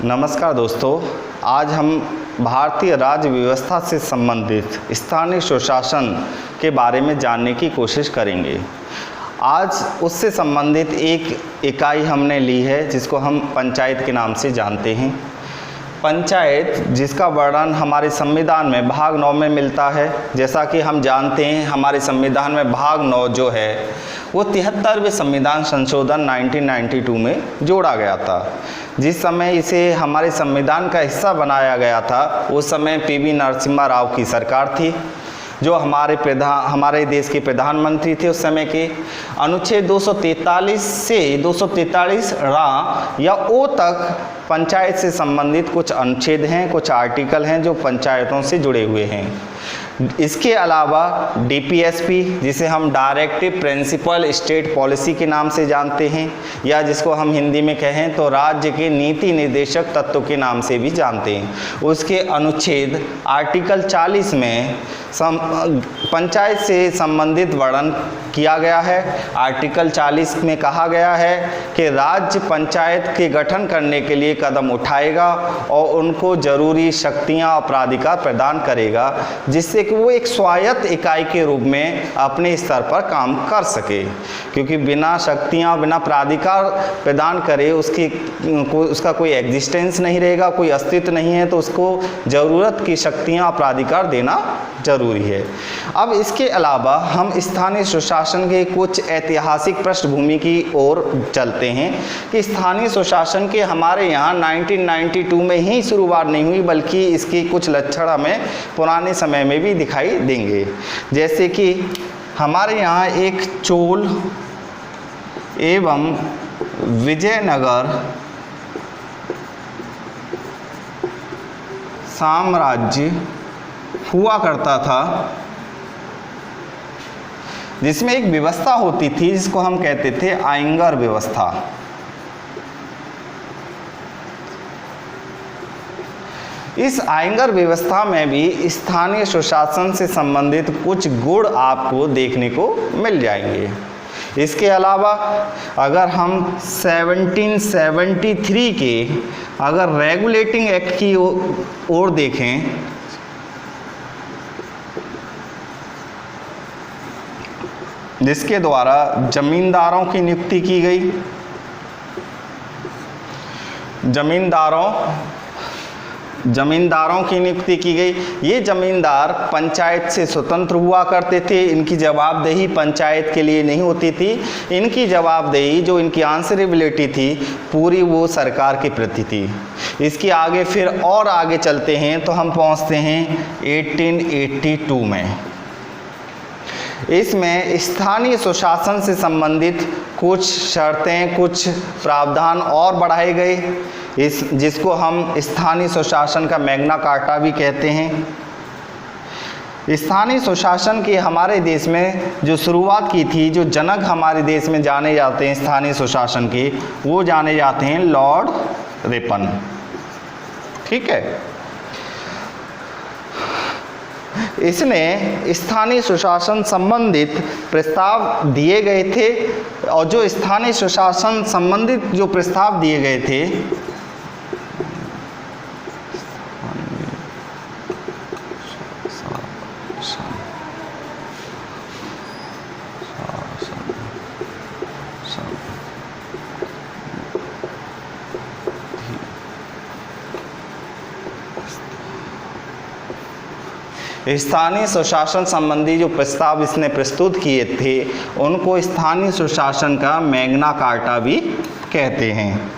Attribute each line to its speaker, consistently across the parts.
Speaker 1: नमस्कार दोस्तों, आज हम भारतीय राज्य व्यवस्था से संबंधित स्थानीय स्वशासन के बारे में जानने की कोशिश करेंगे। आज उससे संबंधित एक इकाई हमने ली है जिसको हम पंचायत के नाम से जानते हैं। पंचायत जिसका वर्णन हमारे संविधान में भाग 9 में मिलता है। जैसा कि हम जानते हैं हमारे संविधान में भाग 9 जो है वो 73वें संविधान संशोधन 1992 में जोड़ा गया था। जिस समय इसे हमारे संविधान का हिस्सा बनाया गया था उस समय पीवी नरसिम्हा राव की सरकार थी, जो हमारे देश के प्रधानमंत्री थे उस समय के। अनुच्छेद 243 से 243 या ओ तक पंचायत से संबंधित कुछ अनुच्छेद हैं, कुछ आर्टिकल हैं जो पंचायतों से जुड़े हुए हैं। इसके अलावा डीपीएसपी, जिसे हम डायरेक्टिव प्रिंसिपल स्टेट पॉलिसी के नाम से जानते हैं, या जिसको हम हिंदी में कहें तो राज्य के नीति निर्देशक तत्व के नाम से भी जानते हैं, उसके अनुच्छेद आर्टिकल 40 में पंचायत से संबंधित वर्णन किया गया है। आर्टिकल 40 में कहा गया है कि राज्य पंचायत के गठन करने के लिए कदम उठाएगा और उनको जरूरी शक्तियां और प्राधिकार प्रदान करेगा जिससे कि वो एक स्वायत्त इकाई के रूप में अपने स्तर पर काम कर सके, क्योंकि बिना शक्तियां बिना प्राधिकार प्रदान करे उसका कोई एग्जिस्टेंस नहीं रहेगा, कोई अस्तित्व नहीं है, तो उसको ज़रूरत की शक्तियां प्राधिकार देना जरूरी है। अब इसके अलावा हम स्थानीय स्वशासन के कुछ ऐतिहासिक पृष्ठभूमि की ओर चलते हैं कि स्थानीय स्वशासन के हमारे यहाँ 1992 में ही शुरुआत नहीं हुई, बल्कि इसके कुछ लक्षण हमें पुराने समय में भी दिखाई देंगे। जैसे कि हमारे यहाँ एक चोल एवं विजयनगर साम्राज्य हुआ करता था, जिसमें एक व्यवस्था होती थी जिसको हम कहते थे आयंगर व्यवस्था। इस आयंगर व्यवस्था में भी स्थानीय स्वशासन से संबंधित कुछ गुण आपको देखने को मिल जाएंगे। इसके अलावा अगर हम 1773 के अगर रेगुलेटिंग एक्ट की ओर देखें, जिसके द्वारा जमींदारों की नियुक्ति की गई। जमींदारों की नियुक्ति की गई। ये जमींदार पंचायत से स्वतंत्र हुआ करते थे। इनकी जवाबदेही पंचायत के लिए नहीं होती थी। इनकी जवाबदेही जो इनकी आंसरेबिलिटी थी पूरी वो सरकार के प्रति थी। इसके आगे फिर और आगे चलते हैं तो हम पहुंचते हैं 1882 में। इसमें स्थानीय स्वशासन से संबंधित कुछ शर्तें, कुछ प्रावधान और बढ़ाए गए, जिसको हम स्थानीय स्वशासन का मैग्ना कार्टा भी कहते हैं। स्थानीय स्वशासन की हमारे देश में जो शुरुआत की थी, जो जनक हमारे देश में जाने जाते हैं स्थानीय स्वशासन के, वो जाने जाते हैं लॉर्ड रिपन। ठीक है, इसने स्थानीय स्वशासन संबंधित प्रस्ताव दिए गए थे, और जो स्थानीय स्वशासन संबंधित जो प्रस्ताव दिए गए थे स्थानीय स्वशासन संबंधी जो प्रस्ताव इसने प्रस्तुत किए थे उनको स्थानीय स्वशासन का मैग्ना कार्टा भी कहते हैं।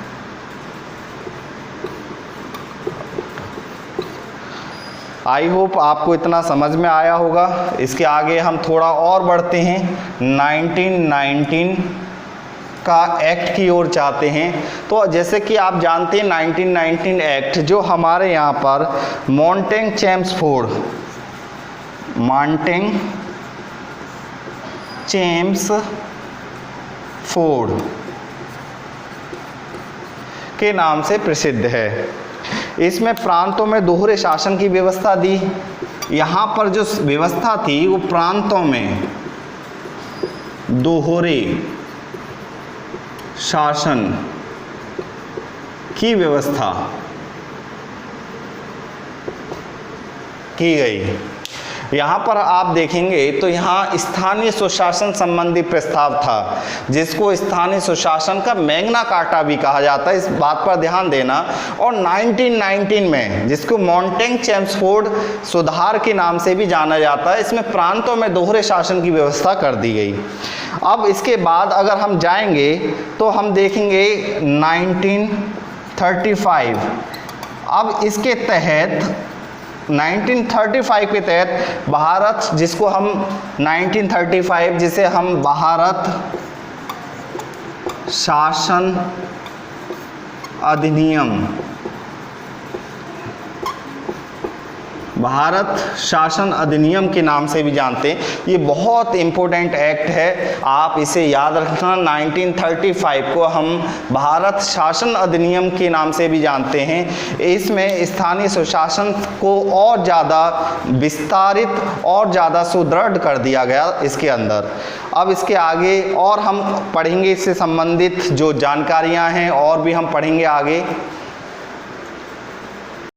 Speaker 1: आई होप आपको इतना समझ में आया होगा। इसके आगे हम थोड़ा और बढ़ते हैं, 1919 का एक्ट की ओर जाते हैं। तो जैसे कि आप जानते हैं 1919 एक्ट जो हमारे यहाँ पर मॉन्टेग चेम्सफोर्ड के नाम से प्रसिद्ध है। इसमें प्रांतों में दोहरे शासन की व्यवस्था दी। यहाँ पर जो व्यवस्था थी वो प्रांतों में दोहरे शासन की व्यवस्था की गई। यहाँ पर आप देखेंगे तो यहाँ स्थानीय सुशासन संबंधी प्रस्ताव था, जिसको स्थानीय सुशासन का मैग्ना कार्टा भी कहा जाता है, इस बात पर ध्यान देना। और 1919 में, जिसको मॉन्टेग चेम्सफोर्ड सुधार के नाम से भी जाना जाता है, इसमें प्रांतों में दोहरे शासन की व्यवस्था कर दी गई। अब इसके बाद अगर हम जाएंगे तो हम देखेंगे 1935। अब इसके तहत 1935 के तहत भारत, जिसको हम 1935 जिसे हम भारत शासन अधिनियम, भारत शासन अधिनियम के नाम से भी जानते हैं, ये बहुत इम्पोर्टेंट एक्ट है, आप इसे याद रखना। 1935 को हम भारत शासन अधिनियम के नाम से भी जानते हैं। इसमें स्थानीय सुशासन को और ज़्यादा विस्तारित और ज़्यादा सुदृढ़ कर दिया गया इसके अंदर। अब इसके आगे और हम पढ़ेंगे, इससे संबंधित जो जानकारियां हैं और भी हम पढ़ेंगे आगे।